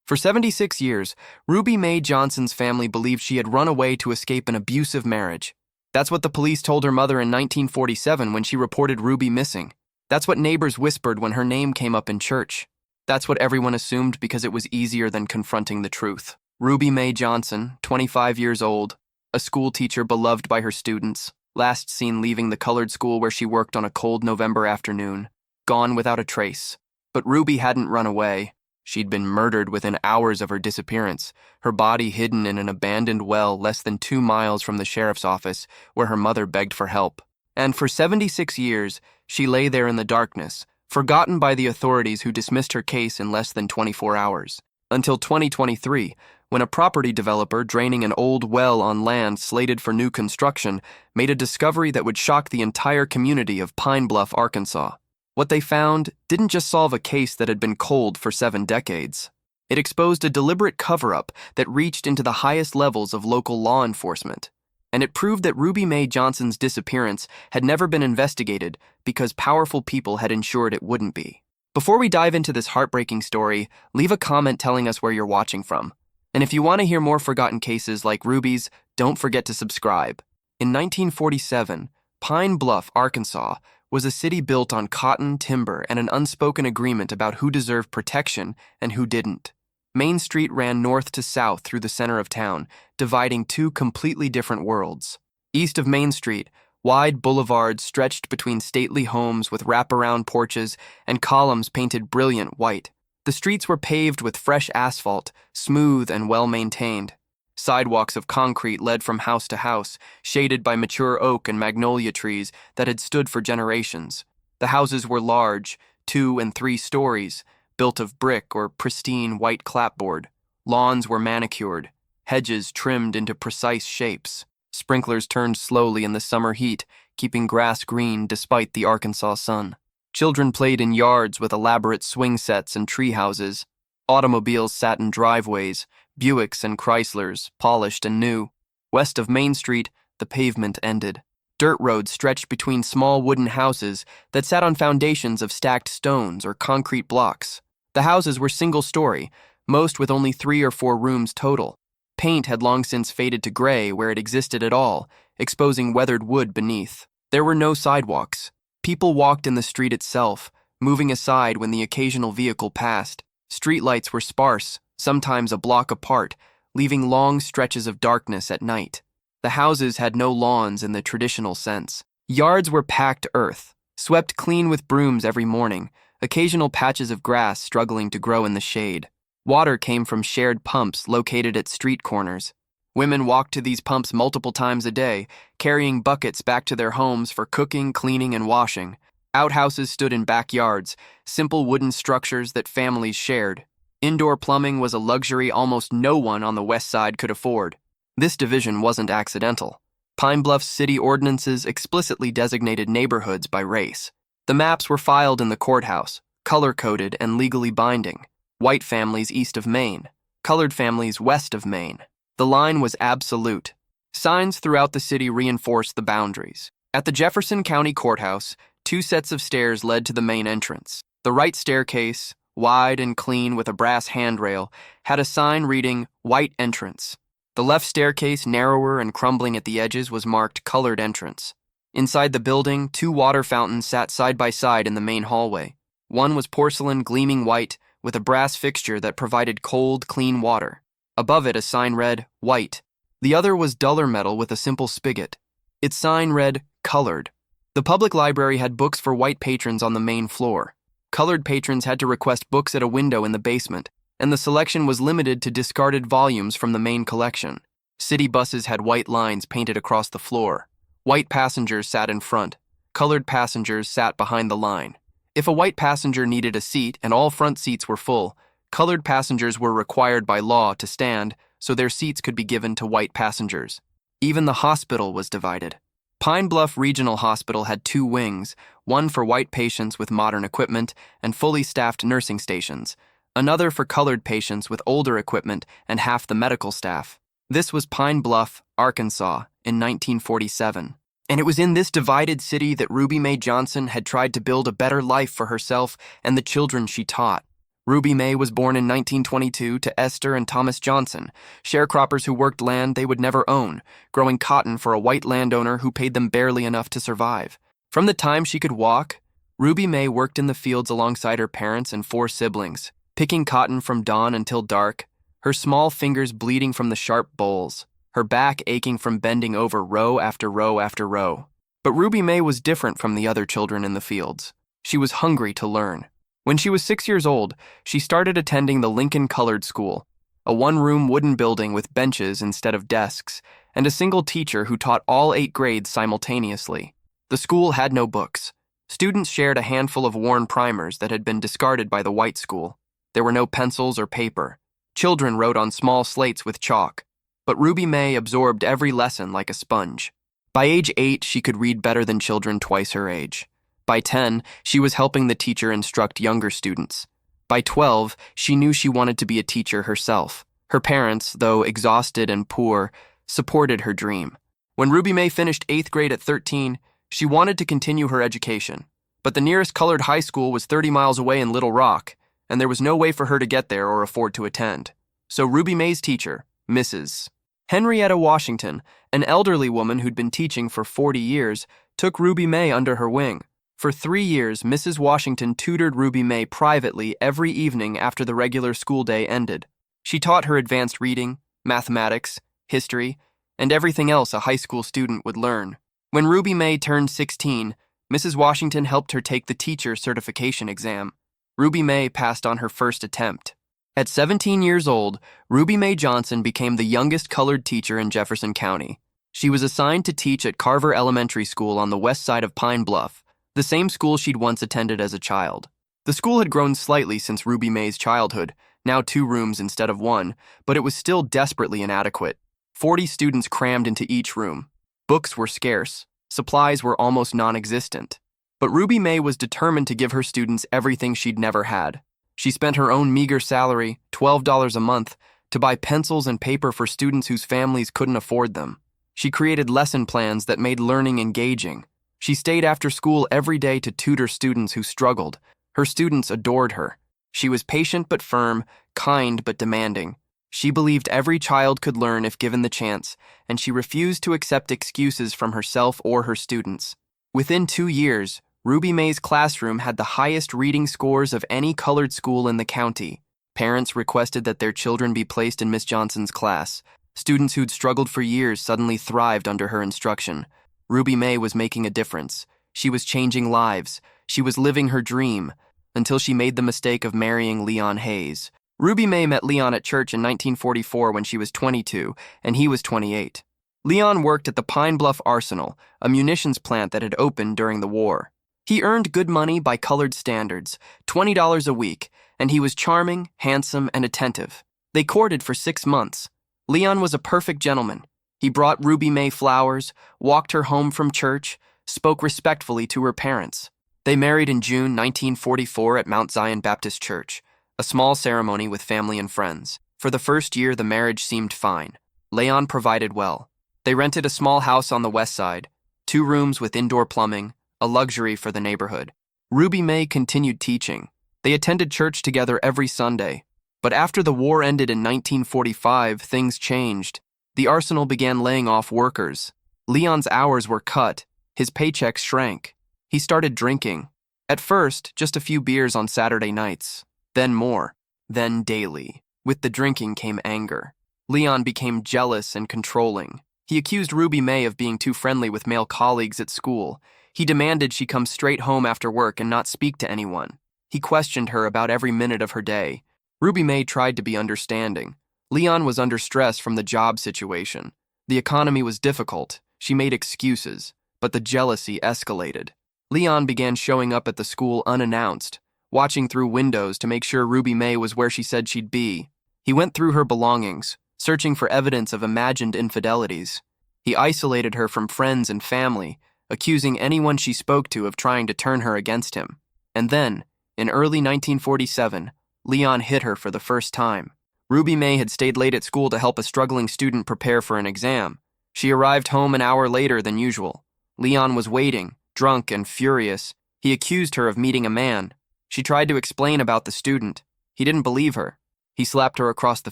For 76 years, Ruby Mae Johnson's family believed she had run away to escape an abusive marriage. That's what the police told her mother in 1947 when she reported Ruby missing. That's what neighbors whispered when her name came up in church. That's what everyone assumed because it was easier than confronting the truth. Ruby Mae Johnson, 25 years old, a school teacher beloved by her students, last seen leaving the colored school where she worked on a cold November afternoon, gone without a trace. But Ruby hadn't run away. She'd been murdered within hours of her disappearance, her body hidden in an abandoned well less than 2 miles from the sheriff's office where her mother begged for help. And for 76 years, she lay there in the darkness, forgotten by the authorities who dismissed her case in less than 24 hours. Until 2023, when a property developer draining an old well on land slated for new construction made a discovery that would shock the entire community of Pine Bluff, Arkansas. What they found didn't just solve a case that had been cold for 7 decades. It exposed a deliberate cover-up that reached into the highest levels of local law enforcement. And it proved that Ruby Mae Johnson's disappearance had never been investigated because powerful people had ensured it wouldn't be. Before we dive into this heartbreaking story, leave a comment telling us where you're watching from. And if you want to hear more forgotten cases like Ruby's, don't forget to subscribe. In 1947, Pine Bluff, Arkansas, was a city built on cotton, timber, and an unspoken agreement about who deserved protection and who didn't. Main Street ran north to south through the center of town, dividing 2 completely different worlds. East of Main Street, wide boulevards stretched between stately homes with wraparound porches and columns painted brilliant white. The streets were paved with fresh asphalt, smooth and well-maintained. Sidewalks of concrete led from house to house, shaded by mature oak and magnolia trees that had stood for generations. The houses were large, 2 and 3 stories, built of brick or pristine white clapboard. Lawns were manicured, hedges trimmed into precise shapes. Sprinklers turned slowly in the summer heat, keeping grass green despite the Arkansas sun. Children played in yards with elaborate swing sets and tree houses. Automobiles sat in driveways, Buicks and Chryslers, polished and new. West of Main Street, the pavement ended. Dirt roads stretched between small wooden houses that sat on foundations of stacked stones or concrete blocks. The houses were single-story, most with only 3 or 4 rooms total. Paint had long since faded to gray where it existed at all, exposing weathered wood beneath. There were no sidewalks. People walked in the street itself, moving aside when the occasional vehicle passed. Streetlights were sparse, sometimes a block apart, leaving long stretches of darkness at night. The houses had no lawns in the traditional sense. Yards were packed earth, swept clean with brooms every morning, occasional patches of grass struggling to grow in the shade. Water came from shared pumps located at street corners. Women walked to these pumps multiple times a day, carrying buckets back to their homes for cooking, cleaning, and washing. Outhouses stood in backyards, simple wooden structures that families shared. Indoor plumbing was a luxury almost no one on the west side could afford. This division wasn't accidental. Pine Bluff's city ordinances explicitly designated neighborhoods by race. The maps were filed in the courthouse, color-coded and legally binding. White families east of Main, colored families west of Main. The line was absolute. Signs throughout the city reinforced the boundaries. At the Jefferson County Courthouse, 2 sets of stairs led to the main entrance. The right staircase, wide and clean with a brass handrail, had a sign reading, "White Entrance." The left staircase, narrower and crumbling at the edges, was marked "Colored Entrance." Inside the building, 2 water fountains sat side by side in the main hallway. One was porcelain gleaming white, with a brass fixture that provided cold, clean water. Above it, a sign read, "White." The other was duller metal with a simple spigot. Its sign read, "Colored." The public library had books for white patrons on the main floor. Colored patrons had to request books at a window in the basement, and the selection was limited to discarded volumes from the main collection. City buses had white lines painted across the floor. White passengers sat in front. Colored passengers sat behind the line. If a white passenger needed a seat and all front seats were full, colored passengers were required by law to stand so their seats could be given to white passengers. Even the hospital was divided. Pine Bluff Regional Hospital had 2 wings, one for white patients with modern equipment and fully staffed nursing stations, another for colored patients with older equipment and half the medical staff. This was Pine Bluff, Arkansas, in 1947. And it was in this divided city that Ruby Mae Johnson had tried to build a better life for herself and the children she taught. Ruby May was born in 1922 to Esther and Thomas Johnson, sharecroppers who worked land they would never own, growing cotton for a white landowner who paid them barely enough to survive. From the time she could walk, Ruby May worked in the fields alongside her parents and 4 siblings, picking cotton from dawn until dark, her small fingers bleeding from the sharp bowls, her back aching from bending over row after row after row. But Ruby May was different from the other children in the fields. She was hungry to learn. When she was 6 years old, she started attending the Lincoln Colored School, a one-room wooden building with benches instead of desks, and a single teacher who taught all 8 grades simultaneously. The school had no books. Students shared a handful of worn primers that had been discarded by the white school. There were no pencils or paper. Children wrote on small slates with chalk, but Ruby May absorbed every lesson like a sponge. By age 8, she could read better than children twice her age. By 10, she was helping the teacher instruct younger students. By 12, she knew she wanted to be a teacher herself. Her parents, though exhausted and poor, supported her dream. When Ruby May finished 8th grade at 13, she wanted to continue her education. But the nearest colored high school was 30 miles away in Little Rock, and there was no way for her to get there or afford to attend. So Ruby May's teacher, Mrs. Henrietta Washington, an elderly woman who'd been teaching for 40 years, took Ruby May under her wing. For 3 years, Mrs. Washington tutored Ruby May privately every evening after the regular school day ended. She taught her advanced reading, mathematics, history, and everything else a high school student would learn. When Ruby May turned 16, Mrs. Washington helped her take the teacher certification exam. Ruby May passed on her first attempt. At 17 years old, Ruby May Johnson became the youngest colored teacher in Jefferson County. She was assigned to teach at Carver Elementary School on the west side of Pine Bluff, the same school she'd once attended as a child. The school had grown slightly since Ruby May's childhood, now 2 rooms instead of 1, but it was still desperately inadequate. 40 students crammed into each room. Books were scarce. Supplies were almost non-existent. But Ruby May was determined to give her students everything she'd never had. She spent her own meager salary, $12 a month, to buy pencils and paper for students whose families couldn't afford them. She created lesson plans that made learning engaging. She stayed after school every day to tutor students who struggled. Her students adored her. She was patient but firm, kind but demanding. She believed every child could learn if given the chance, and she refused to accept excuses from herself or her students. Within 2 years, Ruby May's classroom had the highest reading scores of any colored school in the county. Parents requested that their children be placed in Miss Johnson's class. Students who'd struggled for years suddenly thrived under her instruction. Ruby May was making a difference. She was changing lives. She was living her dream, until she made the mistake of marrying Leon Hayes. Ruby May met Leon at church in 1944 when she was 22, and he was 28. Leon worked at the Pine Bluff Arsenal, a munitions plant that had opened during the war. He earned good money by colored standards, $20 a week, and he was charming, handsome, and attentive. They courted for 6 months. Leon was a perfect gentleman. He brought Ruby May flowers, walked her home from church, spoke respectfully to her parents. They married in June 1944 at Mount Zion Baptist Church, a small ceremony with family and friends. For the first year, the marriage seemed fine. Leon provided well. They rented a small house on the west side, 2 rooms with indoor plumbing, a luxury for the neighborhood. Ruby May continued teaching. They attended church together every Sunday. But after the war ended in 1945, things changed. The arsenal began laying off workers. Leon's hours were cut. His paychecks shrank. He started drinking. At first, just a few beers on Saturday nights. Then more. Then daily. With the drinking came anger. Leon became jealous and controlling. He accused Ruby May of being too friendly with male colleagues at school. He demanded she come straight home after work and not speak to anyone. He questioned her about every minute of her day. Ruby May tried to be understanding. Leon was under stress from the job situation. The economy was difficult. She made excuses, but the jealousy escalated. Leon began showing up at the school unannounced, watching through windows to make sure Ruby May was where she said she'd be. He went through her belongings, searching for evidence of imagined infidelities. He isolated her from friends and family, accusing anyone she spoke to of trying to turn her against him. And then, in early 1947, Leon hit her for the first time. Ruby May had stayed late at school to help a struggling student prepare for an exam. She arrived home an hour later than usual. Leon was waiting, drunk and furious. He accused her of meeting a man. She tried to explain about the student. He didn't believe her. He slapped her across the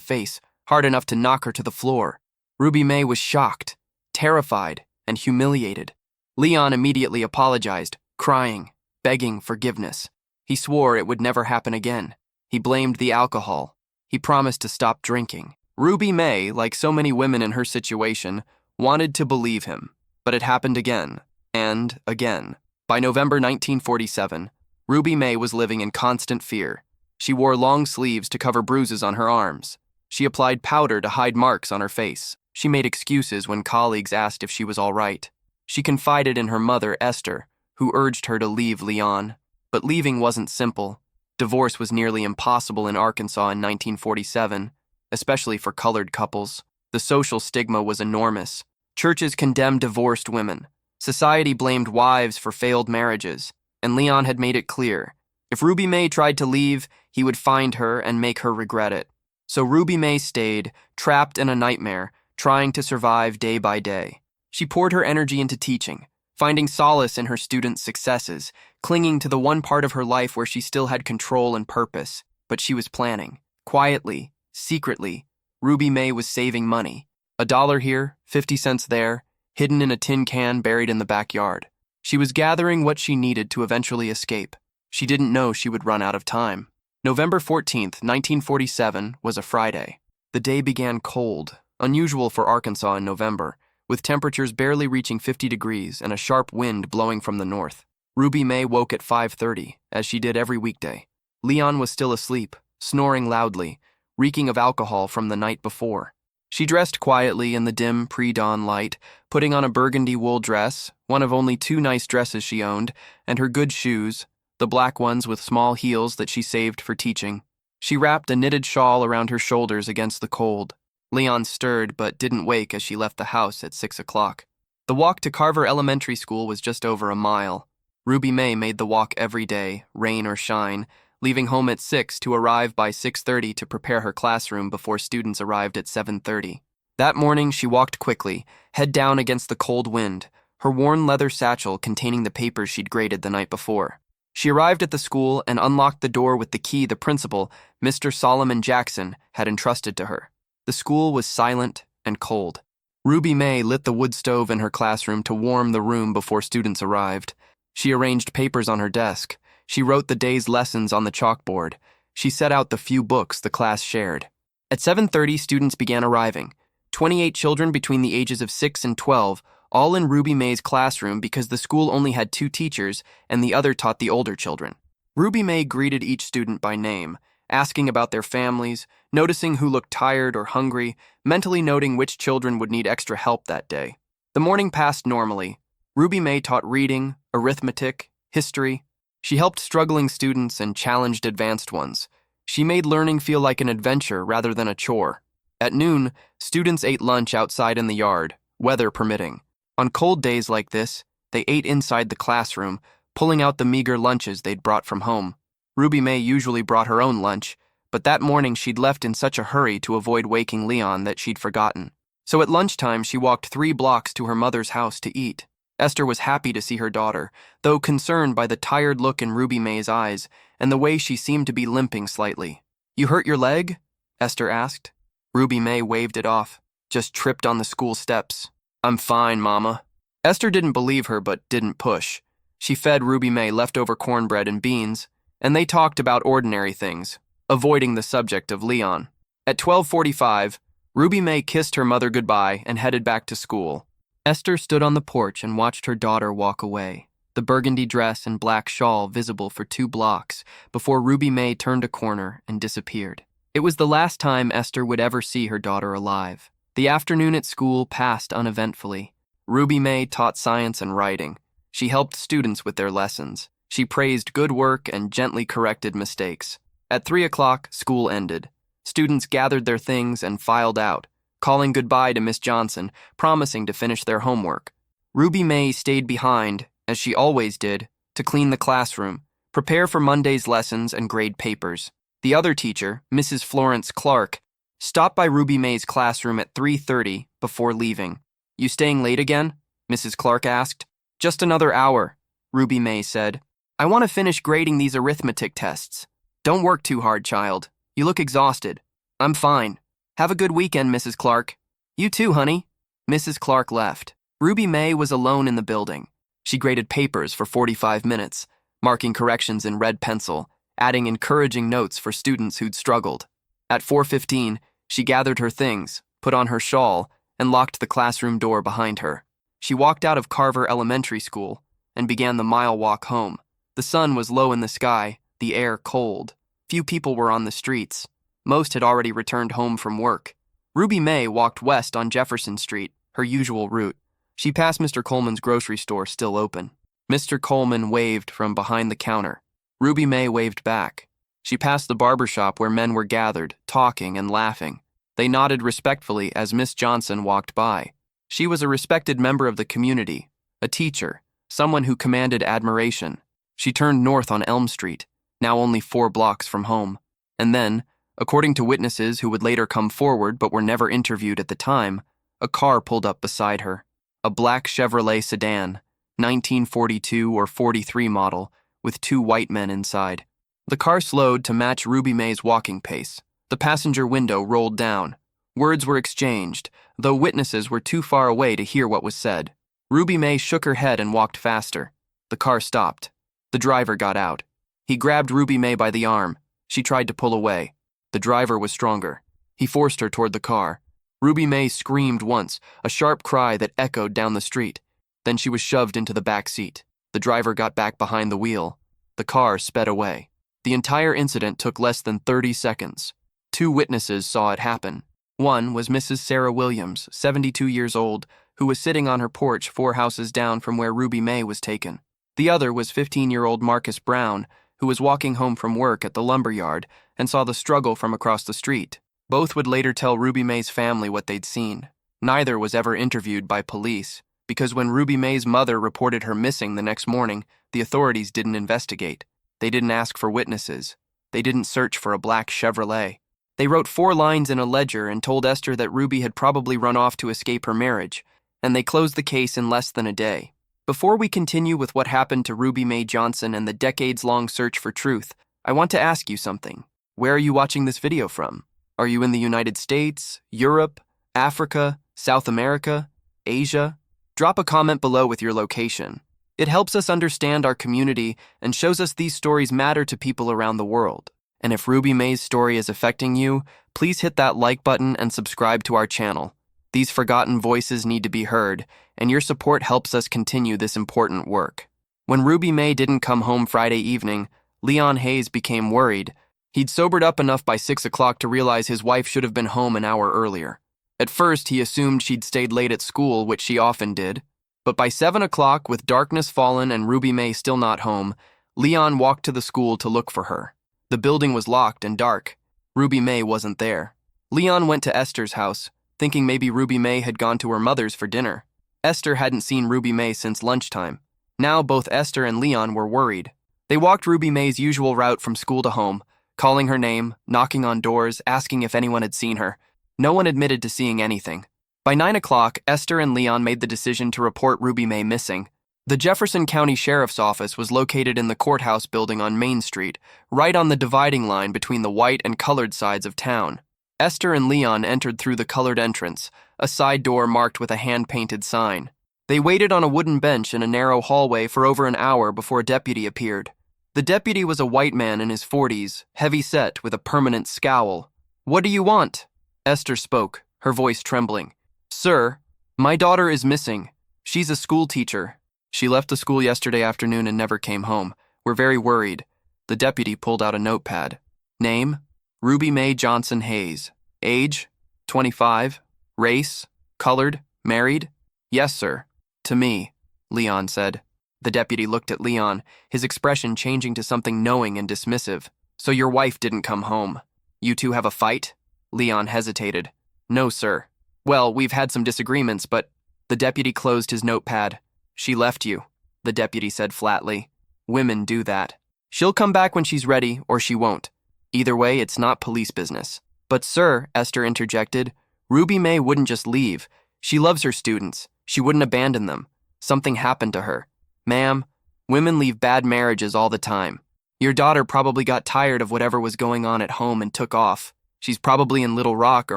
face, hard enough to knock her to the floor. Ruby May was shocked, terrified, and humiliated. Leon immediately apologized, crying, begging forgiveness. He swore it would never happen again. He blamed the alcohol. He promised to stop drinking. Ruby May, like so many women in her situation, wanted to believe him. But it happened again, and again. By November 1947, Ruby May was living in constant fear. She wore long sleeves to cover bruises on her arms. She applied powder to hide marks on her face. She made excuses when colleagues asked if she was all right. She confided in her mother, Esther, who urged her to leave Leon. But leaving wasn't simple. Divorce was nearly impossible in Arkansas in 1947, especially for colored couples. The social stigma was enormous. Churches condemned divorced women. Society blamed wives for failed marriages, and Leon had made it clear. If Ruby May tried to leave, he would find her and make her regret it. So Ruby May stayed, trapped in a nightmare, trying to survive day by day. She poured her energy into teaching, finding solace in her students' successes, clinging to the one part of her life where she still had control and purpose. But she was planning. Quietly, secretly, Ruby May was saving money. $1 here, 50 cents there, hidden in a tin can buried in the backyard. She was gathering what she needed to eventually escape. She didn't know she would run out of time. November 14th, 1947 was a Friday. The day began cold, unusual for Arkansas in November, with temperatures barely reaching 50 degrees and a sharp wind blowing from the north. Ruby May woke at 5:30, as she did every weekday. Leon was still asleep, snoring loudly, reeking of alcohol from the night before. She dressed quietly in the dim pre-dawn light, putting on a burgundy wool dress, one of only 2 nice dresses she owned, and her good shoes, the black ones with small heels that she saved for teaching. She wrapped a knitted shawl around her shoulders against the cold. Leon stirred but didn't wake as she left the house at 6 o'clock. The walk to Carver Elementary School was just over a mile. Ruby May made the walk every day, rain or shine, leaving home at 6 to arrive by 6:30 to prepare her classroom before students arrived at 7:30. That morning, she walked quickly, head down against the cold wind, her worn leather satchel containing the papers she'd graded the night before. She arrived at the school and unlocked the door with the key the principal, Mr. Solomon Jackson, had entrusted to her. The school was silent and cold. Ruby May lit the wood stove in her classroom to warm the room before students arrived. She arranged papers on her desk. She wrote the day's lessons on the chalkboard. She set out the few books the class shared. At 7:30, students began arriving. 28 children between the ages of 6 and 12, all in Ruby May's classroom because the school only had 2 teachers and the other taught the older children. Ruby May greeted each student by name, asking about their families, noticing who looked tired or hungry, mentally noting which children would need extra help that day. The morning passed normally. Ruby May taught reading, arithmetic, history. She helped struggling students and challenged advanced ones. She made learning feel like an adventure rather than a chore. At noon, students ate lunch outside in the yard, weather permitting. On cold days like this, they ate inside the classroom, pulling out the meager lunches they'd brought from home. Ruby May usually brought her own lunch, but that morning she'd left in such a hurry to avoid waking Leon that she'd forgotten. So at lunchtime, she walked 3 blocks to her mother's house to eat. Esther was happy to see her daughter, though concerned by the tired look in Ruby May's eyes and the way she seemed to be limping slightly. "You hurt your leg?" Esther asked. Ruby May waved it off. "Just tripped on the school steps." "I'm fine, Mama." Esther didn't believe her but didn't push. She fed Ruby May leftover cornbread and beans, and they talked about ordinary things, avoiding the subject of Leon. At 12:45, Ruby May kissed her mother goodbye and headed back to school. Esther stood on the porch and watched her daughter walk away, the burgundy dress and black shawl visible for 2 blocks, before Ruby May turned a corner and disappeared. It was the last time Esther would ever see her daughter alive. The afternoon at school passed uneventfully. Ruby May taught science and writing. She helped students with their lessons. She praised good work and gently corrected mistakes. At 3 o'clock, school ended. Students gathered their things and filed out, calling goodbye to Miss Johnson, promising to finish their homework. Ruby May stayed behind, as she always did, to clean the classroom, prepare for Monday's lessons, and grade papers. The other teacher, Mrs. Florence Clark, stopped by Ruby May's classroom at 3:30 before leaving. "You staying late again?" Mrs. Clark asked. "Just another hour," Ruby May said. "I want to finish grading these arithmetic tests." "Don't work too hard, child. You look exhausted. I'm fine. Have a good weekend, Mrs. Clark. You too, honey. Mrs. Clark left. Ruby May was alone in the building. She graded papers for 45 minutes, marking corrections in red pencil, adding encouraging notes for students who'd struggled. At 4:15, she gathered her things, put on her shawl, and locked the classroom door behind her. She walked out of Carver Elementary School and began the mile walk home. The sun was low in the sky, the air cold. Few people were on the streets. Most had already returned home from work. Ruby May walked west on Jefferson Street, her usual route. She passed Mr. Coleman's grocery store, still open. Mr. Coleman waved from behind the counter. Ruby May waved back. She passed the barber shop where men were gathered, talking and laughing. They nodded respectfully as Miss Johnson walked by. She was a respected member of the community, a teacher, someone who commanded admiration. She turned north on Elm Street, now only 4 blocks from home. And then, according to witnesses who would later come forward but were never interviewed at the time, a car pulled up beside her. A black Chevrolet sedan, 1942 or 43 model, with 2 white men inside. The car slowed to match Ruby May's walking pace. The passenger window rolled down. Words were exchanged, though witnesses were too far away to hear what was said. Ruby May shook her head and walked faster. The car stopped. The driver got out. He grabbed Ruby May by the arm. She tried to pull away. The driver was stronger. He forced her toward the car. Ruby May screamed once, a sharp cry that echoed down the street. Then she was shoved into the back seat. The driver got back behind the wheel. The car sped away. The entire incident took less than 30 seconds. 2 witnesses saw it happen. One was Mrs. Sarah Williams, 72 years old, who was sitting on her porch 4 houses down from where Ruby May was taken. The other was 15-year-old Marcus Brown, who was walking home from work at the lumber yard and saw the struggle from across the street. Both would later tell Ruby May's family what they'd seen. Neither was ever interviewed by police, because when Ruby May's mother reported her missing the next morning, the authorities didn't investigate. They didn't ask for witnesses. They didn't search for a black Chevrolet. They wrote 4 lines in a ledger and told Esther that Ruby had probably run off to escape her marriage, and they closed the case in less than a day. Before we continue with what happened to Ruby May Johnson and the decades-long search for truth, I want to ask you something. Where are you watching this video from? Are you in the United States, Europe, Africa, South America, Asia? Drop a comment below with your location. It helps us understand our community and shows us these stories matter to people around the world. And if Ruby May's story is affecting you, please hit that like button and subscribe to our channel. These forgotten voices need to be heard, and your support helps us continue this important work. When Ruby May didn't come home Friday evening, Leon Hayes became worried. He'd sobered up enough by 6 o'clock to realize his wife should have been home an hour earlier. At first, he assumed she'd stayed late at school, which she often did. But by 7 o'clock, with darkness fallen and Ruby May still not home, Leon walked to the school to look for her. The building was locked and dark. Ruby May wasn't there. Leon went to Esther's house, thinking maybe Ruby May had gone to her mother's for dinner. Esther hadn't seen Ruby May since lunchtime. Now both Esther and Leon were worried. They walked Ruby May's usual route from school to home, calling her name, knocking on doors, asking if anyone had seen her. No one admitted to seeing anything. By 9 o'clock, Esther and Leon made the decision to report Ruby May missing. The Jefferson County Sheriff's Office was located in the courthouse building on Main Street, right on the dividing line between the white and colored sides of town. Esther and Leon entered through the colored entrance, a side door marked with a hand-painted sign. They waited on a wooden bench in a narrow hallway for over an hour before a deputy appeared. The deputy was a white man in his 40s, heavy-set with a permanent scowl. "What do you want?" Esther spoke, her voice trembling. "Sir, my daughter is missing. She's a school teacher. She left the school yesterday afternoon and never came home. We're very worried." The deputy pulled out a notepad. "Name? Ruby May Johnson Hayes. Age? 25. Race? Colored? Married?" "Yes, sir." "To me," Leon said. The deputy looked at Leon, his expression changing to something knowing and dismissive. "So your wife didn't come home. You two have a fight?" Leon hesitated. "No, sir." "Well, we've had some disagreements, but—" The deputy closed his notepad. "She left you," the deputy said flatly. "Women do that. She'll come back when she's ready, or she won't. Either way, it's not police business." "But sir," Esther interjected, "Ruby May wouldn't just leave. She loves her students. She wouldn't abandon them. Something happened to her." "Ma'am, women leave bad marriages all the time. Your daughter probably got tired of whatever was going on at home and took off. She's probably in Little Rock or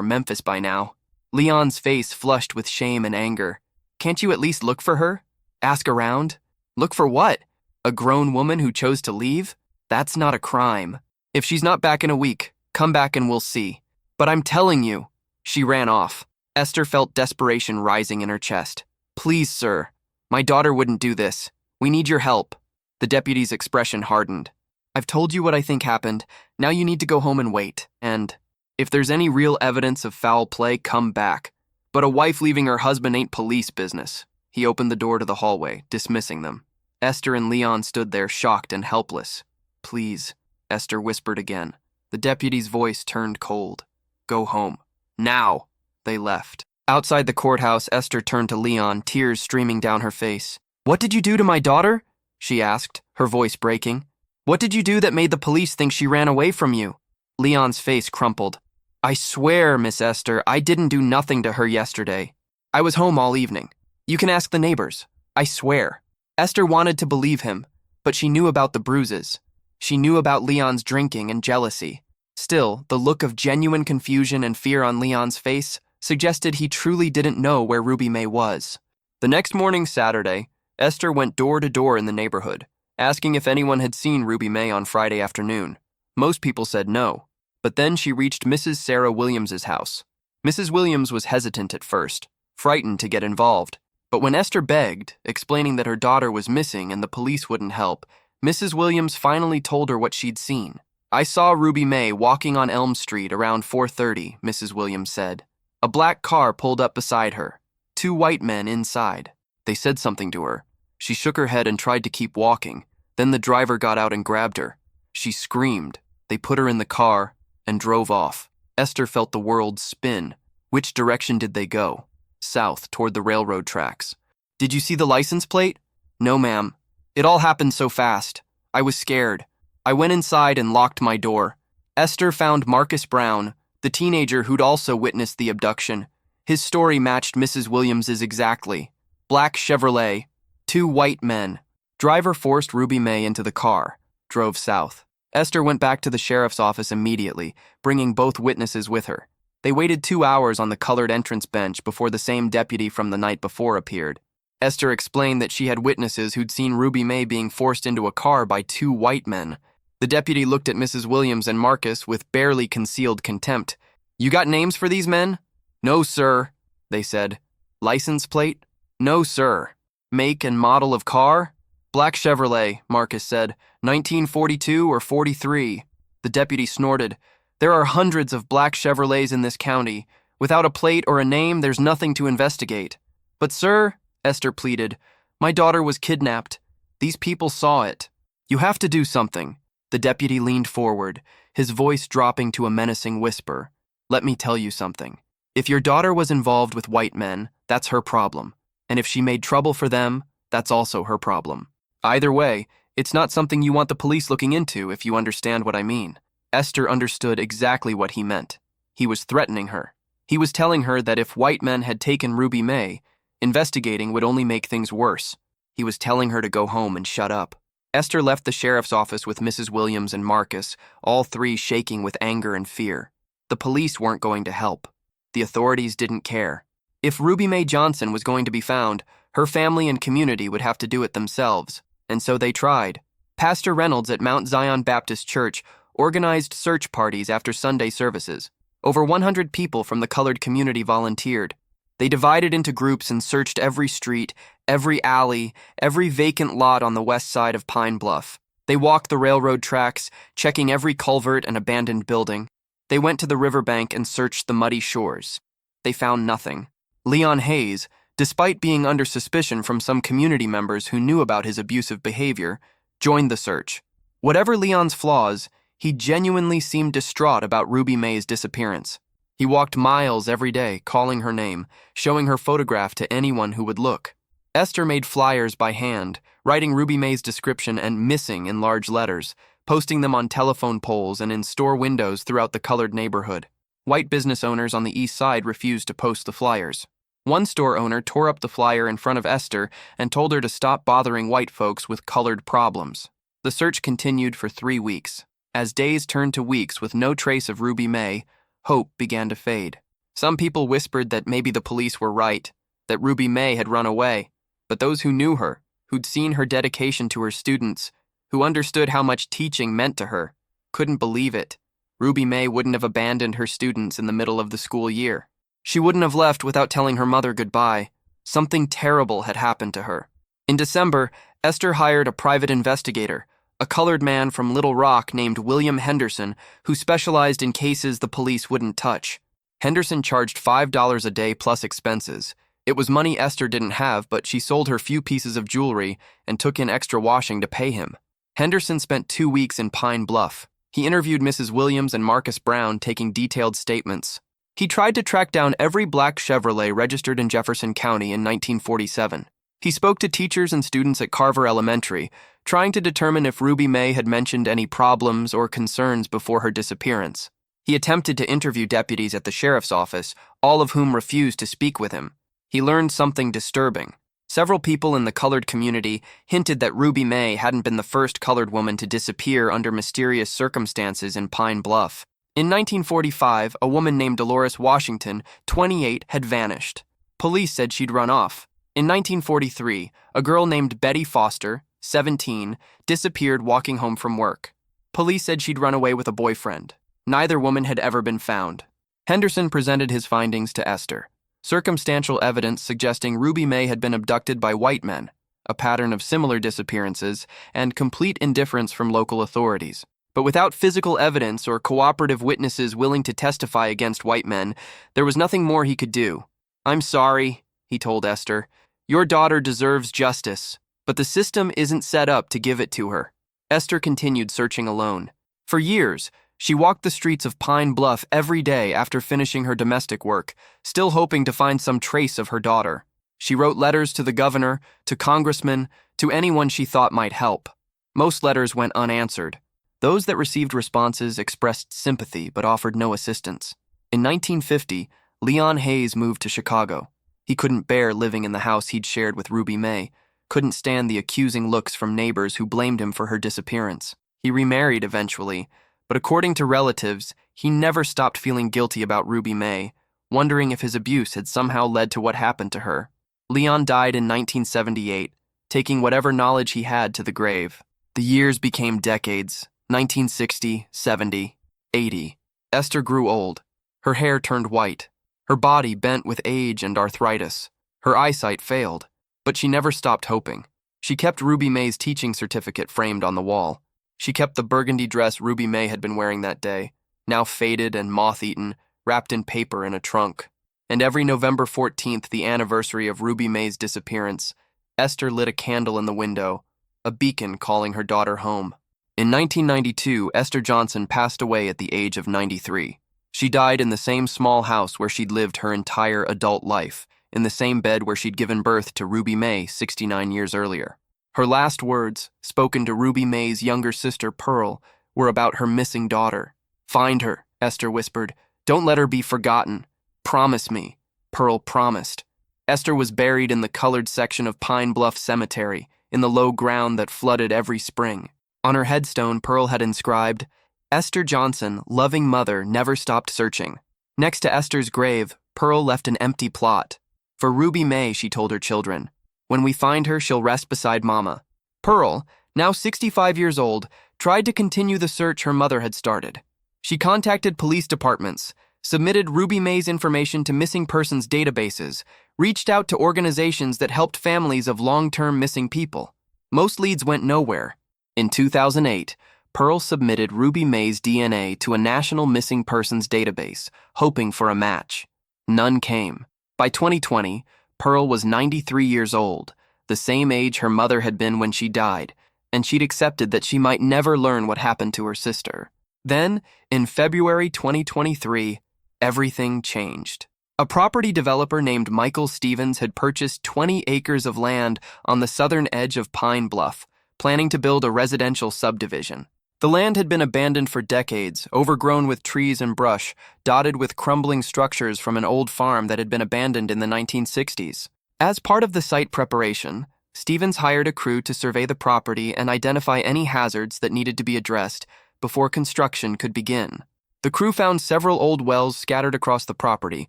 Memphis by now. Leon's face flushed with shame and anger. Can't you at least look for her? Ask around? Look for what? A grown woman who chose to leave? That's not a crime. If she's not back in a week, come back and we'll see. But I'm telling you. She ran off. Esther felt desperation rising in her chest. Please, sir. My daughter wouldn't do this. We need your help. The deputy's expression hardened. I've told you what I think happened. Now you need to go home and wait. And if there's any real evidence of foul play, come back. But a wife leaving her husband ain't police business. He opened the door to the hallway, dismissing them. Esther and Leon stood there, shocked and helpless. Please, Esther whispered again. The deputy's voice turned cold. Go home. Now! They left. Outside the courthouse, Esther turned to Leon, tears streaming down her face. What did you do to my daughter? She asked, her voice breaking. What did you do that made the police think she ran away from you? Leon's face crumpled. I swear, Miss Esther, I didn't do nothing to her yesterday. I was home all evening. You can ask the neighbors. I swear. Esther wanted to believe him, but she knew about the bruises. She knew about Leon's drinking and jealousy. Still, the look of genuine confusion and fear on Leon's face suggested he truly didn't know where Ruby May was. The next morning, Saturday, Esther went door to door in the neighborhood, asking if anyone had seen Ruby May on Friday afternoon. Most people said no, but then she reached Mrs. Sarah Williams's house. Mrs. Williams was hesitant at first, frightened to get involved. But when Esther begged, explaining that her daughter was missing and the police wouldn't help, Mrs. Williams finally told her what she'd seen. I saw Ruby May walking on Elm Street around 4:30, Mrs. Williams said. A black car pulled up beside her. 2 white men inside. They said something to her. She shook her head and tried to keep walking. Then the driver got out and grabbed her. She screamed. They put her in the car and drove off. Esther felt the world spin. Which direction did they go? South, toward the railroad tracks. Did you see the license plate? No, ma'am. It all happened so fast. I was scared. I went inside and locked my door. Esther found Marcus Brown, the teenager who'd also witnessed the abduction. His story matched Mrs. Williams's exactly. Black Chevrolet, 2 white men. Driver forced Ruby May into the car, drove south. Esther went back to the sheriff's office immediately, bringing both witnesses with her. They waited 2 hours on the colored entrance bench before the same deputy from the night before appeared. Esther explained that she had witnesses who'd seen Ruby May being forced into a car by 2 white men. The deputy looked at Mrs. Williams and Marcus with barely concealed contempt. You got names for these men? No, sir, they said. License plate? No, sir. Make and model of car? Black Chevrolet, Marcus said. 1942 or 43. The deputy snorted. There are hundreds of black Chevrolets in this county. Without a plate or a name, there's nothing to investigate. But, sir, Esther pleaded, my daughter was kidnapped. These people saw it. You have to do something. The deputy leaned forward, his voice dropping to a menacing whisper. Let me tell you something. If your daughter was involved with white men, that's her problem. And if she made trouble for them, that's also her problem. Either way, it's not something you want the police looking into, if you understand what I mean. Esther understood exactly what he meant. He was threatening her. He was telling her that if white men had taken Ruby May, investigating would only make things worse. He was telling her to go home and shut up. Esther left the sheriff's office with Mrs. Williams and Marcus, all 3 shaking with anger and fear. The police weren't going to help. The authorities didn't care. If Ruby May Johnson was going to be found, her family and community would have to do it themselves. And so they tried. Pastor Reynolds at Mount Zion Baptist Church organized search parties after Sunday services. Over 100 people from the colored community volunteered. They divided into groups and searched every street, every alley, every vacant lot on the west side of Pine Bluff. They walked the railroad tracks, checking every culvert and abandoned building. They went to the riverbank and searched the muddy shores. They found nothing. Leon Hayes, despite being under suspicion from some community members who knew about his abusive behavior, joined the search. Whatever Leon's flaws, he genuinely seemed distraught about Ruby May's disappearance. He walked miles every day, calling her name, showing her photograph to anyone who would look. Esther made flyers by hand, writing Ruby May's description and missing in large letters, posting them on telephone poles and in store windows throughout the colored neighborhood. White business owners on the east side refused to post the flyers. One store owner tore up the flyer in front of Esther and told her to stop bothering white folks with colored problems. The search continued for 3 weeks. As days turned to weeks with no trace of Ruby May, hope began to fade. Some people whispered that maybe the police were right, that Ruby May had run away. But those who knew her, who'd seen her dedication to her students, who understood how much teaching meant to her, couldn't believe it. Ruby May wouldn't have abandoned her students in the middle of the school year. She wouldn't have left without telling her mother goodbye. Something terrible had happened to her. In December, Esther hired a private investigator, a colored man from Little Rock named William Henderson, who specialized in cases the police wouldn't touch. Henderson charged $5 a day plus expenses. It was money Esther didn't have, but she sold her few pieces of jewelry and took in extra washing to pay him. Henderson spent 2 weeks in Pine Bluff. He interviewed Mrs. Williams and Marcus Brown, taking detailed statements. He tried to track down every black Chevrolet registered in Jefferson County in 1947. He spoke to teachers and students at Carver Elementary, trying to determine if Ruby May had mentioned any problems or concerns before her disappearance. He attempted to interview deputies at the sheriff's office, all of whom refused to speak with him. He learned something disturbing. Several people in the colored community hinted that Ruby May hadn't been the first colored woman to disappear under mysterious circumstances in Pine Bluff. In 1945, a woman named Dolores Washington, 28, had vanished. Police said she'd run off. In 1943, a girl named Betty Foster, 17, disappeared walking home from work. Police said she'd run away with a boyfriend. Neither woman had ever been found. Henderson presented his findings to Esther. Circumstantial evidence suggesting Ruby May had been abducted by white men, a pattern of similar disappearances, and complete indifference from local authorities. But without physical evidence or cooperative witnesses willing to testify against white men, there was nothing more he could do. "I'm sorry," he told Esther. "Your daughter deserves justice, but the system isn't set up to give it to her." Esther continued searching alone. For years, she walked the streets of Pine Bluff every day after finishing her domestic work, still hoping to find some trace of her daughter. She wrote letters to the governor, to congressmen, to anyone she thought might help. Most letters went unanswered. Those that received responses expressed sympathy but offered no assistance. In 1950, Leon Hayes moved to Chicago. He couldn't bear living in the house he'd shared with Ruby May, couldn't stand the accusing looks from neighbors who blamed him for her disappearance. He remarried eventually, but according to relatives, he never stopped feeling guilty about Ruby May, wondering if his abuse had somehow led to what happened to her. Leon died in 1978, taking whatever knowledge he had to the grave. The years became decades, 1960, 70, 80. Esther grew old. Her hair turned white. Her body bent with age and arthritis. Her eyesight failed, but she never stopped hoping. She kept Ruby May's teaching certificate framed on the wall. She kept the burgundy dress Ruby May had been wearing that day, now faded and moth-eaten, wrapped in paper in a trunk. And every November 14th, the anniversary of Ruby May's disappearance, Esther lit a candle in the window, a beacon calling her daughter home. In 1992, Esther Johnson passed away at the age of 93. She died in the same small house where she'd lived her entire adult life, in the same bed where she'd given birth to Ruby May 69 years earlier. Her last words, spoken to Ruby May's younger sister Pearl, were about her missing daughter. "Find her," Esther whispered. "Don't let her be forgotten. Promise me." Pearl promised. Esther was buried in the colored section of Pine Bluff Cemetery, in the low ground that flooded every spring. On her headstone, Pearl had inscribed, "Esther Johnson, loving mother, never stopped searching." Next to Esther's grave, Pearl left an empty plot. For Ruby May, she told her children, "When we find her, she'll rest beside Mama." Pearl, now 65 years old, tried to continue the search her mother had started. She contacted police departments, submitted Ruby May's information to missing persons databases, reached out to organizations that helped families of long-term missing people. Most leads went nowhere. In 2008, Pearl submitted Ruby May's DNA to a national missing persons database, hoping for a match. None came. By 2020, Pearl was 93 years old, the same age her mother had been when she died, and she'd accepted that she might never learn what happened to her sister. Then, in February 2023, everything changed. A property developer named Michael Stevens had purchased 20 acres of land on the southern edge of Pine Bluff, planning to build a residential subdivision. The land had been abandoned for decades, overgrown with trees and brush, dotted with crumbling structures from an old farm that had been abandoned in the 1960s. As part of the site preparation, Stevens hired a crew to survey the property and identify any hazards that needed to be addressed before construction could begin. The crew found several old wells scattered across the property,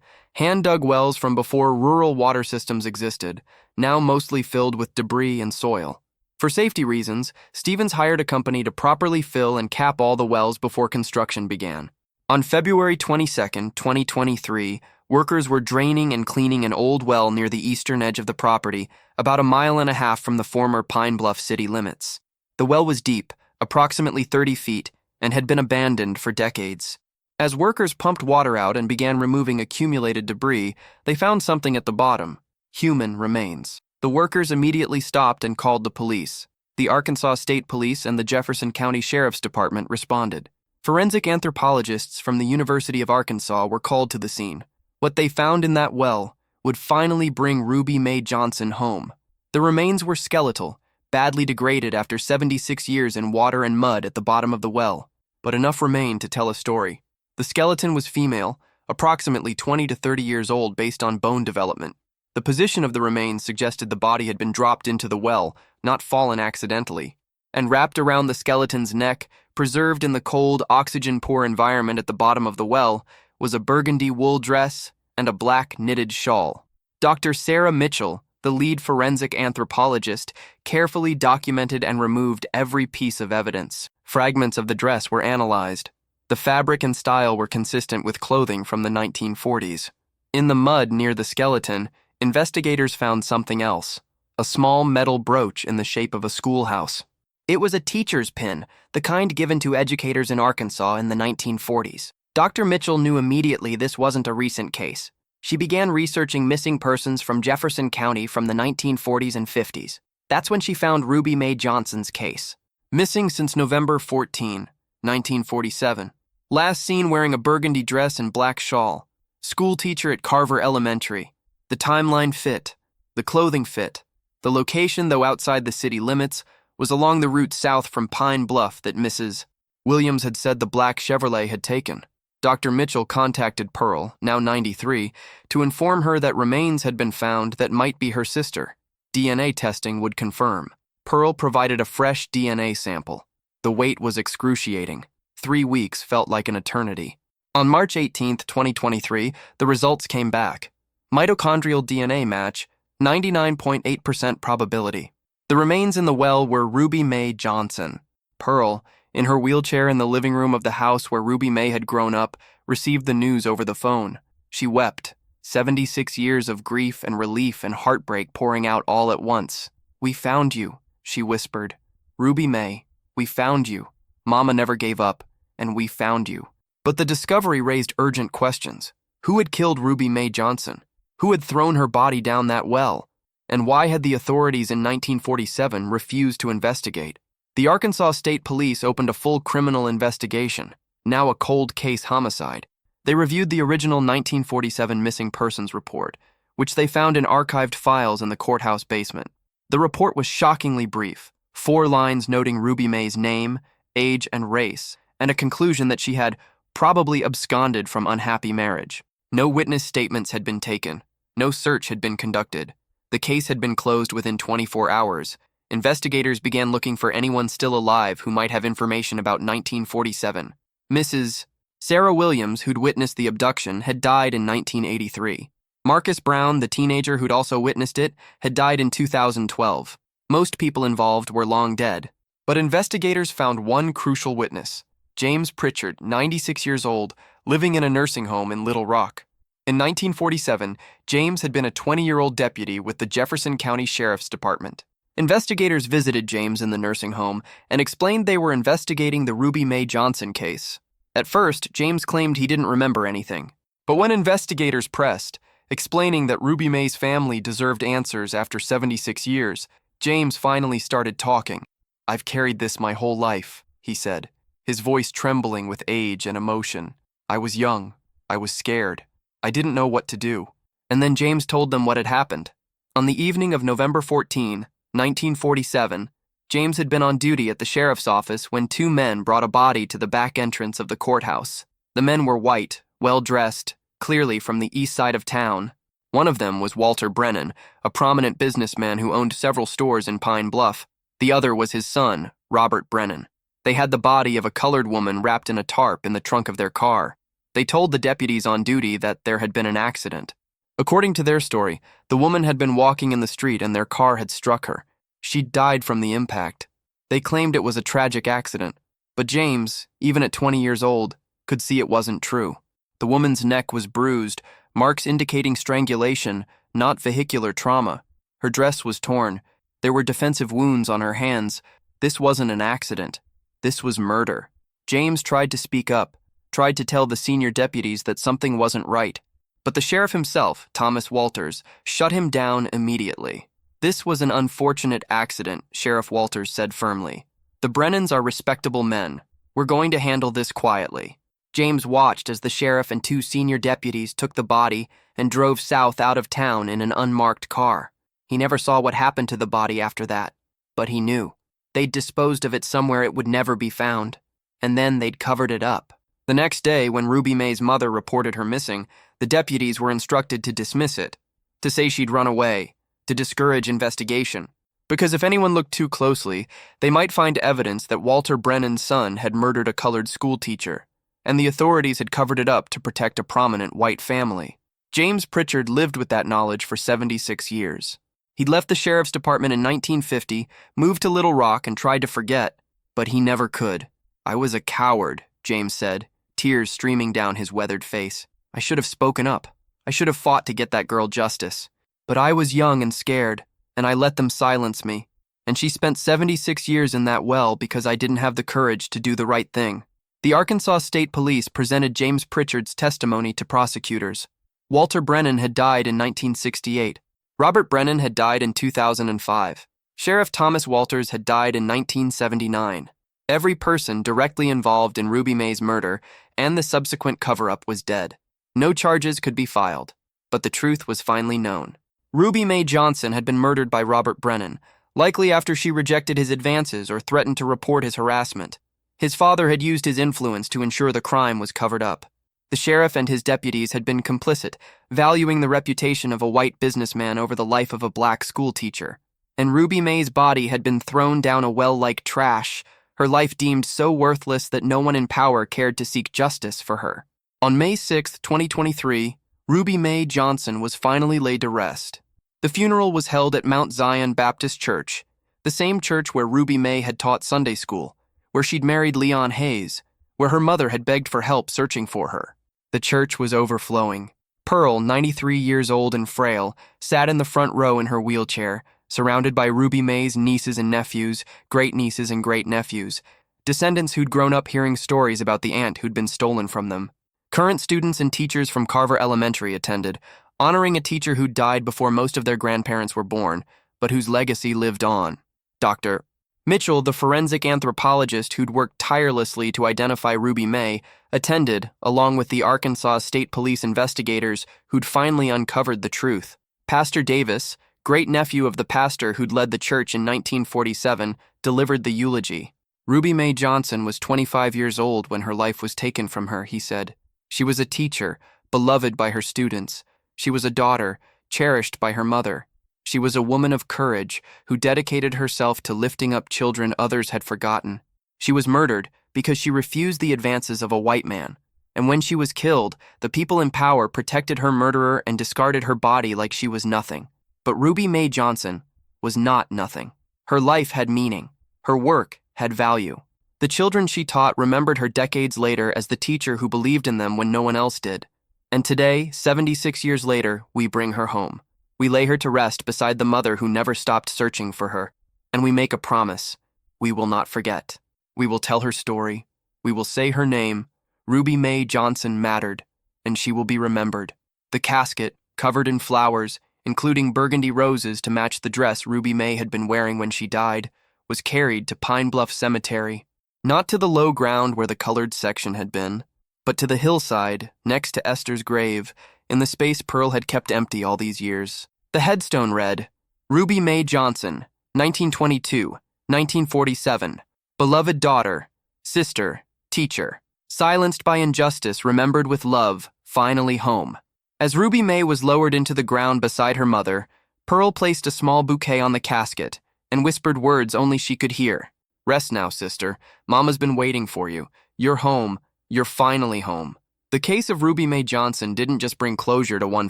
hand-dug wells from before rural water systems existed, now mostly filled with debris and soil. For safety reasons, Stevens hired a company to properly fill and cap all the wells before construction began. On February 22, 2023, workers were draining and cleaning an old well near the eastern edge of the property, about a mile and a half from the former Pine Bluff city limits. The well was deep, approximately 30 feet, and had been abandoned for decades. As workers pumped water out and began removing accumulated debris, they found something at the bottom: human remains. The workers immediately stopped and called the police. The Arkansas State Police and the Jefferson County Sheriff's Department responded. Forensic anthropologists from the University of Arkansas were called to the scene. What they found in that well would finally bring Ruby Mae Johnson home. The remains were skeletal, badly degraded after 76 years in water and mud at the bottom of the well, but enough remained to tell a story. The skeleton was female, approximately 20 to 30 years old based on bone development. The position of the remains suggested the body had been dropped into the well, not fallen accidentally. And wrapped around the skeleton's neck, preserved in the cold, oxygen-poor environment at the bottom of the well, was a burgundy wool dress and a black knitted shawl. Dr. Sarah Mitchell, the lead forensic anthropologist, carefully documented and removed every piece of evidence. Fragments of the dress were analyzed. The fabric and style were consistent with clothing from the 1940s. In the mud near the skeleton, investigators found something else: a small metal brooch in the shape of a schoolhouse. It was a teacher's pin, the kind given to educators in Arkansas in the 1940s. Dr. Mitchell knew immediately this wasn't a recent case. She began researching missing persons from Jefferson County from the 1940s and 50s. That's when she found Ruby Mae Johnson's case. Missing since November 14, 1947. Last seen wearing a burgundy dress and black shawl. School teacher at Carver Elementary. The timeline fit. The clothing fit. The location, though outside the city limits, was along the route south from Pine Bluff that Mrs. Williams had said the black Chevrolet had taken. Dr. Mitchell contacted Pearl, now 93, to inform her that remains had been found that might be her sister. DNA testing would confirm. Pearl provided a fresh DNA sample. The wait was excruciating. 3 weeks felt like an eternity. On March 18, 2023, the results came back. Mitochondrial DNA match, 99.8% probability. The remains in the well were Ruby Mae Johnson. Pearl, in her wheelchair in the living room of the house where Ruby Mae had grown up, received the news over the phone. She wept, 76 years of grief and relief and heartbreak pouring out all at once. "We found you," she whispered. "Ruby Mae, we found you. Mama never gave up, and we found you." But the discovery raised urgent questions. Who had killed Ruby Mae Johnson? Who had thrown her body down that well? And why had the authorities in 1947 refused to investigate? The Arkansas State Police opened a full criminal investigation, now a cold case homicide. They reviewed the original 1947 missing persons report, which they found in archived files in the courthouse basement. The report was shockingly brief, 4 lines noting Ruby Mae's name, age, and race, and a conclusion that she had probably absconded from unhappy marriage. No witness statements had been taken. No search had been conducted. The case had been closed within 24 hours. Investigators began looking for anyone still alive who might have information about 1947. Mrs. Sarah Williams, who'd witnessed the abduction, had died in 1983. Marcus Brown, the teenager who'd also witnessed it, had died in 2012. Most people involved were long dead. But investigators found one crucial witness: James Pritchard, 96 years old, living in a nursing home in Little Rock. In 1947, James had been a 20-year-old deputy with the Jefferson County Sheriff's Department. Investigators visited James in the nursing home and explained they were investigating the Ruby Mae Johnson case. At first, James claimed he didn't remember anything. But when investigators pressed, explaining that Ruby Mae's family deserved answers after 76 years, James finally started talking. "I've carried this my whole life," he said, his voice trembling with age and emotion. "I was young. I was scared. I didn't know what to do." And then James told them what had happened. On the evening of November 14, 1947, James had been on duty at the sheriff's office when 2 men brought a body to the back entrance of the courthouse. The men were white, well-dressed, clearly from the east side of town. One of them was Walter Brennan, a prominent businessman who owned several stores in Pine Bluff. The other was his son, Robert Brennan. They had the body of a colored woman wrapped in a tarp in the trunk of their car. They told the deputies on duty that there had been an accident. According to their story, the woman had been walking in the street and their car had struck her. She'd died from the impact. They claimed it was a tragic accident, but James, even at 20 years old, could see it wasn't true. The woman's neck was bruised, marks indicating strangulation, not vehicular trauma. Her dress was torn. There were defensive wounds on her hands. This wasn't an accident. This was murder. James tried to speak up, tried to tell the senior deputies that something wasn't right. But the sheriff himself, Thomas Walters, shut him down immediately. This was an unfortunate accident, Sheriff Walters said firmly. The Brennans are respectable men. We're going to handle this quietly. James watched as the sheriff and two senior deputies took the body and drove south out of town in an unmarked car. He never saw what happened to the body after that, but he knew. They'd disposed of it somewhere it would never be found, and then they'd covered it up. The next day, when Ruby May's mother reported her missing, the deputies were instructed to dismiss it, to say she'd run away, to discourage investigation. Because if anyone looked too closely, they might find evidence that Walter Brennan's son had murdered a colored schoolteacher, and the authorities had covered it up to protect a prominent white family. James Pritchard lived with that knowledge for 76 years. He'd left the sheriff's department in 1950, moved to Little Rock, and tried to forget, but he never could. "I was a coward," James said, tears streaming down his weathered face. "I should have spoken up. I should have fought to get that girl justice. But I was young and scared, and I let them silence me. And she spent 76 years in that well because I didn't have the courage to do the right thing." The Arkansas State Police presented James Pritchard's testimony to prosecutors. Walter Brennan had died in 1968. Robert Brennan had died in 2005. Sheriff Thomas Walters had died in 1979. Every person directly involved in Ruby May's murder and the subsequent cover-up was dead. No charges could be filed, but the truth was finally known. Ruby May Johnson had been murdered by Robert Brennan, likely after she rejected his advances or threatened to report his harassment. His father had used his influence to ensure the crime was covered up. The sheriff and his deputies had been complicit, valuing the reputation of a white businessman over the life of a black schoolteacher. And Ruby May's body had been thrown down a well like trash, her life deemed so worthless that no one in power cared to seek justice for her. On May 6, 2023, Ruby May Johnson was finally laid to rest. The funeral was held at Mount Zion Baptist Church, the same church where Ruby May had taught Sunday school, where she'd married Leon Hayes, where her mother had begged for help searching for her. The church was overflowing. Pearl, 93 years old and frail, sat in the front row in her wheelchair, surrounded by Ruby May's nieces and nephews, great-nieces and great-nephews, descendants who'd grown up hearing stories about the aunt who'd been stolen from them. Current students and teachers from Carver Elementary attended, honoring a teacher who died before most of their grandparents were born, but whose legacy lived on. Dr. Mitchell, the forensic anthropologist who'd worked tirelessly to identify Ruby May, attended, along with the Arkansas State Police investigators who'd finally uncovered the truth. Pastor Davis, great-nephew of the pastor who'd led the church in 1947, delivered the eulogy. Ruby May Johnson was 25 years old when her life was taken from her, he said. She was a teacher, beloved by her students. She was a daughter, cherished by her mother. She was a woman of courage who dedicated herself to lifting up children others had forgotten. She was murdered because she refused the advances of a white man. And when she was killed, the people in power protected her murderer and discarded her body like she was nothing. But Ruby May Johnson was not nothing. Her life had meaning. Her work had value. The children she taught remembered her decades later as the teacher who believed in them when no one else did. And today, 76 years later, we bring her home. We lay her to rest beside the mother who never stopped searching for her. And we make a promise. We will not forget. We will tell her story. We will say her name. Ruby May Johnson mattered, and she will be remembered. The casket, covered in flowers, including burgundy roses to match the dress Ruby May had been wearing when she died, was carried to Pine Bluff Cemetery, not to the low ground where the colored section had been, but to the hillside next to Esther's grave, in the space Pearl had kept empty all these years. The headstone read, Ruby May Johnson, 1922, 1947, beloved daughter, sister, teacher, silenced by injustice, remembered with love, finally home. As Ruby May was lowered into the ground beside her mother, Pearl placed a small bouquet on the casket and whispered words only she could hear. "Rest now, sister. Mama's been waiting for you. You're home. You're finally home." The case of Ruby May Johnson didn't just bring closure to one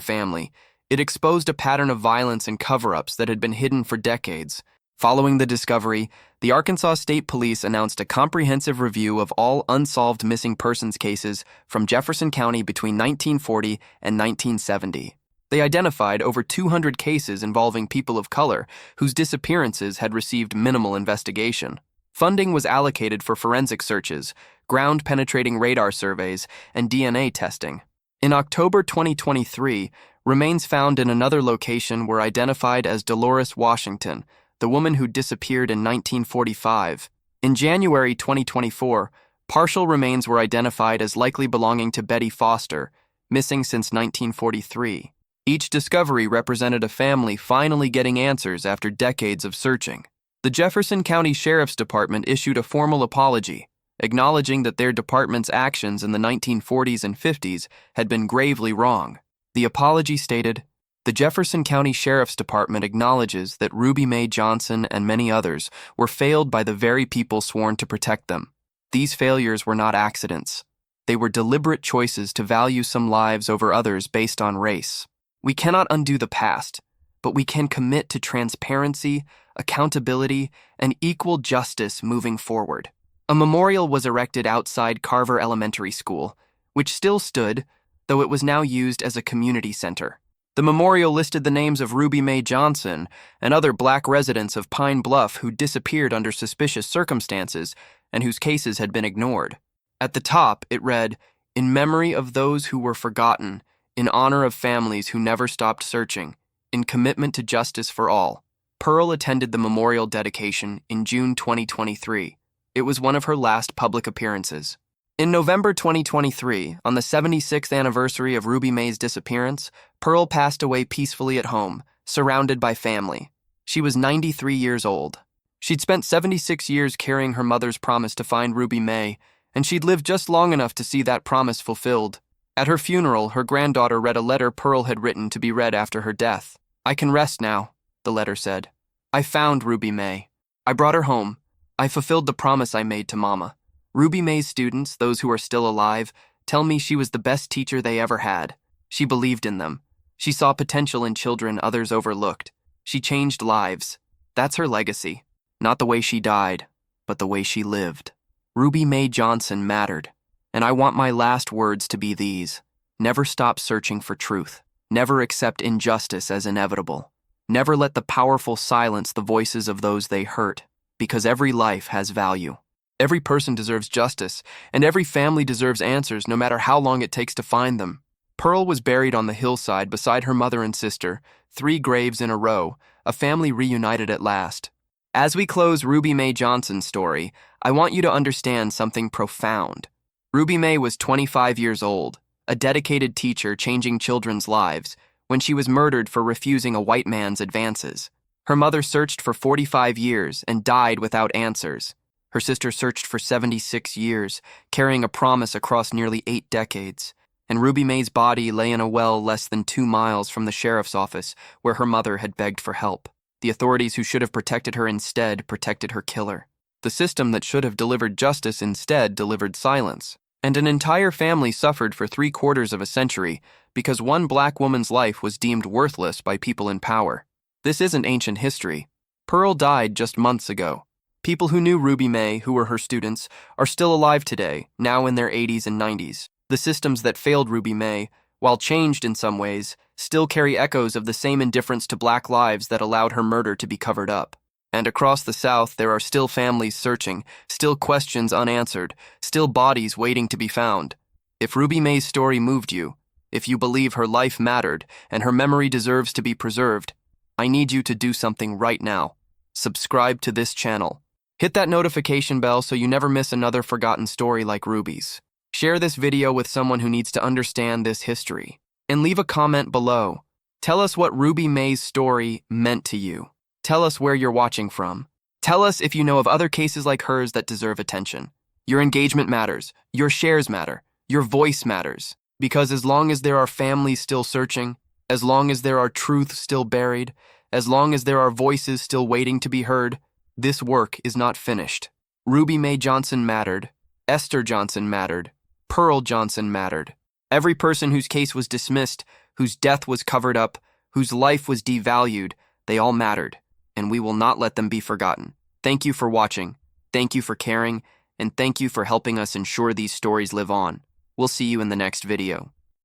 family. It exposed a pattern of violence and cover-ups that had been hidden for decades. Following the discovery, the Arkansas State Police announced a comprehensive review of all unsolved missing persons cases from Jefferson County between 1940 and 1970. They identified over 200 cases involving people of color whose disappearances had received minimal investigation. Funding was allocated for forensic searches, ground-penetrating radar surveys, and DNA testing. In October 2023, remains found in another location were identified as Dolores Washington, the woman who disappeared in 1945. In January 2024, partial remains were identified as likely belonging to Betty Foster, missing since 1943. Each discovery represented a family finally getting answers after decades of searching. The Jefferson County Sheriff's Department issued a formal apology, acknowledging that their department's actions in the 1940s and 50s had been gravely wrong. The apology stated, "The Jefferson County Sheriff's Department acknowledges that Ruby May Johnson and many others were failed by the very people sworn to protect them. These failures were not accidents. They were deliberate choices to value some lives over others based on race. We cannot undo the past, but we can commit to transparency, accountability, and equal justice moving forward." A memorial was erected outside Carver Elementary School, which still stood, though it was now used as a community center. The memorial listed the names of Ruby May Johnson and other black residents of Pine Bluff who disappeared under suspicious circumstances and whose cases had been ignored. At the top, it read, "In memory of those who were forgotten, in honor of families who never stopped searching, in commitment to justice for all." Pearl attended the memorial dedication in June 2023. It was one of her last public appearances. In November 2023, on the 76th anniversary of Ruby May's disappearance, Pearl passed away peacefully at home, surrounded by family. She was 93 years old. She'd spent 76 years carrying her mother's promise to find Ruby May, and she'd lived just long enough to see that promise fulfilled. At her funeral, her granddaughter read a letter Pearl had written to be read after her death. "I can rest now," the letter said. "I found Ruby May. I brought her home. I fulfilled the promise I made to Mama. Ruby May's students, those who are still alive, tell me she was the best teacher they ever had. She believed in them. She saw potential in children others overlooked. She changed lives. That's her legacy. Not the way she died, but the way she lived. Ruby May Johnson mattered, and I want my last words to be these. Never stop searching for truth. Never accept injustice as inevitable. Never let the powerful silence the voices of those they hurt, because every life has value. Every person deserves justice, and every family deserves answers no matter how long it takes to find them." Pearl was buried on the hillside beside her mother and sister, 3 graves in a row, a family reunited at last. As we close Ruby May Johnson's story, I want you to understand something profound. Ruby May was 25 years old, a dedicated teacher changing children's lives, when she was murdered for refusing a white man's advances. Her mother searched for 45 years and died without answers. Her sister searched for 76 years, carrying a promise across nearly 8 decades. And Ruby May's body lay in a well less than 2 miles from the sheriff's office, where her mother had begged for help. The authorities who should have protected her instead protected her killer. The system that should have delivered justice instead delivered silence. And an entire family suffered for 3/4 of a century because one black woman's life was deemed worthless by people in power. This isn't ancient history. Pearl died just months ago. People who knew Ruby May, who were her students, are still alive today, now in their 80s and 90s. The systems that failed Ruby May, while changed in some ways, still carry echoes of the same indifference to black lives that allowed her murder to be covered up. And across the South, there are still families searching, still questions unanswered, still bodies waiting to be found. If Ruby May's story moved you, if you believe her life mattered and her memory deserves to be preserved, I need you to do something right now. Subscribe to this channel. Hit that notification bell so you never miss another forgotten story like Ruby's. Share this video with someone who needs to understand this history. And leave a comment below. Tell us what Ruby May's story meant to you. Tell us where you're watching from. Tell us if you know of other cases like hers that deserve attention. Your engagement matters. Your shares matter. Your voice matters. Because as long as there are families still searching, as long as there are truths still buried, as long as there are voices still waiting to be heard, this work is not finished. Ruby Mae Johnson mattered. Esther Johnson mattered. Pearl Johnson mattered. Every person whose case was dismissed, whose death was covered up, whose life was devalued, they all mattered, and we will not let them be forgotten. Thank you for watching, thank you for caring, and thank you for helping us ensure these stories live on. We'll see you in the next video.